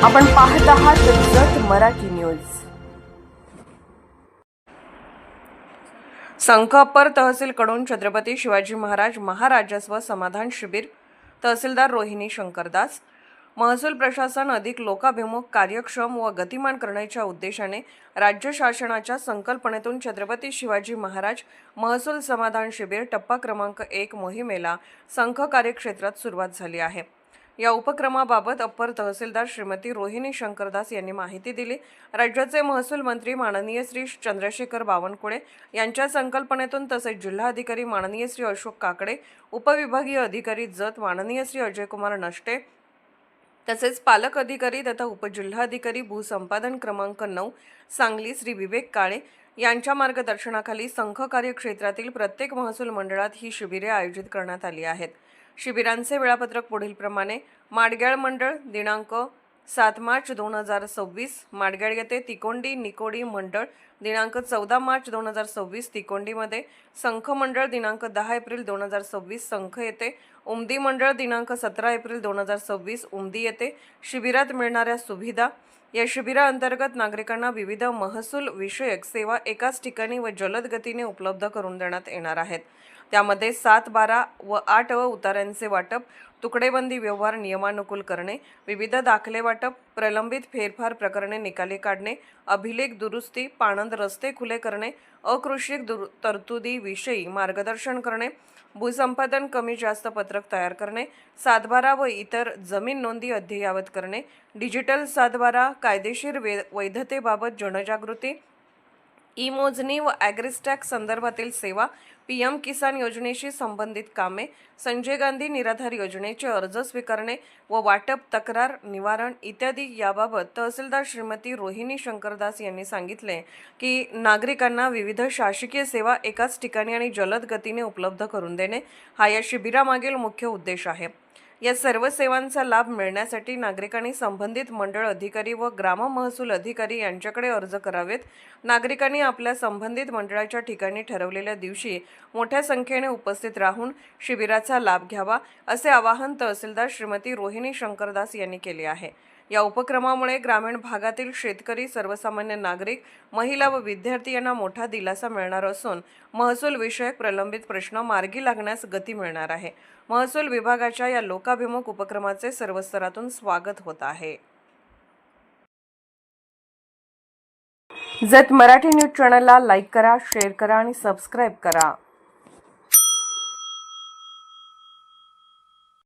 आपण पाहत आहात जत मराठी न्यूज। संख अप्पर तहसीलकडून छत्रपती शिवाजी महाराज महाराजस्व समाधान शिबिर। तहसीलदार रोहिणी शंकरदास। महसूल प्रशासन अधिक लोकाभिमुख, कार्यक्षम व गतिमान करण्याच्या उद्देशाने राज्य शासनाच्या संकल्पनेतून छत्रपती शिवाजी महाराज महसूल समाधान शिबिर टप्पा क्रमांक 1 मोहिमेला संख कार्यक्षेत्रात सुरुवात झाली आहे। या उपक्रमाबाबत अप्पर तहसीलदार श्रीमती रोहिणी शंकरदास यांनी माहिती दिली। राज्याचे महसूल मंत्री माननीय श्री चंद्रशेखर बावनकुळे यांच्या संकल्पनेतून तसेच जिल्हाधिकारी माननीय श्री अशोक काकडे, उपविभागीय अधिकारी जत माननीय श्री अजयकुमार नष्टे तसेच पालक अधिकारी तथा उपजिल्हाधिकारी भूसंपादन क्रमांक 9 सांगली श्री विवेक काळे यांच्या मार्गदर्शनाखाली संख कार्यक्षेत्रातील प्रत्येक महसूल मंडळात ही शिबिरे आयोजित करण्यात आली आहेत। शिबिरांचे वेळापत्रक पुढीलप्रमाणे। माडग्याळ मंडळ दिनांक 7 मार्च 2026 माडग्याळ येथे तिकोंडी निकोडी मंडळ दिनांक 14 मार्च 2026 तिकोंडीमध्ये। संख मंडळ दिनांक 10 एप्रिल 2026 संख येथे। उमदी मंडळ दिनांक 17 एप्रिल 2026 उमदी येथे। शिबिरात मिळणाऱ्या सुविधा। या शिबिराअंतर्गत नागरिकांना विविध महसूल विषयक सेवा एकाच ठिकाणी व जलद गतीने उपलब्ध करून देण्यात येणार आहेत। त्यामध्ये 7, 12 व 8 उतार्यांचे वाटप, तुकडेबंदी व्यवहार नियमानुकूल करणे, विविध दाखले वाटप, प्रलंबित फेरफार प्रकरणे निकाली काढणे, अभिलेख दुरुस्ती, पाणंद रस्ते खुले करणे, अकृषिक तरतुदीविषयी मार्गदर्शन करणे, भूसंपादन कमी जास्त पत्रक तयार करणे, 7/12 व इतर जमीन नोंदी अद्ययावत करणे, डिजिटल 7/12 कायदेशीर वैधतेबाबत जनजागृती, ई-मोजणी व ॲग्रिस्टॅक संदर्भातील सेवा, PM किसान योजनेशी संबंधित कामे, संजय गांधी निराधार योजनेचे अर्ज स्वीकारणे व वाटप, तक्रार निवारण इत्यादी। याबाबत तहसीलदार श्रीमती रोहिणी शंकरदास यांनी सांगितले की नागरिकांना विविध शासकीय सेवा एकाच ठिकाणी आणि जलद गतीने उपलब्ध करून देणे हा या शिबिरामागील मुख्य उद्देश आहे। या सर्व सेवांचा लाभ मिळण्यासाठी नागरिकांनी संबंधित मंडळ अधिकारी व ग्राम महसूल अधिकारी यांच्याकडे अर्ज करावेत। नागरिकांनी आपल्या संबंधित मंडळाच्या ठिकाणी ठरवलेल्या दिवशी मोठ्या संख्येने उपस्थित राहून शिबिराचा लाभ घ्यावा असे आवाहन तहसीलदार श्रीमती रोहिणी शंकरदास यांनी केले आहे। या उपक्रमामुळे ग्रामीण भागातील शेतकरी, सर्वसामान्य नागरिक, महिला व विद्यार्थी यांना मोठा दिलासा मिळणार असून महसूल विषयक प्रलंबित प्रश्न मार्गी लागण्यास गती मिळणार आहे। महसूल विभागाच्या या लोकाभिमुख उपक्रमाचे सर्व स्तरातून स्वागत होत आहे। जत मराठी न्यूज चॅनलला लाईक करा, शेअर करा आणि सबस्क्राईब करा।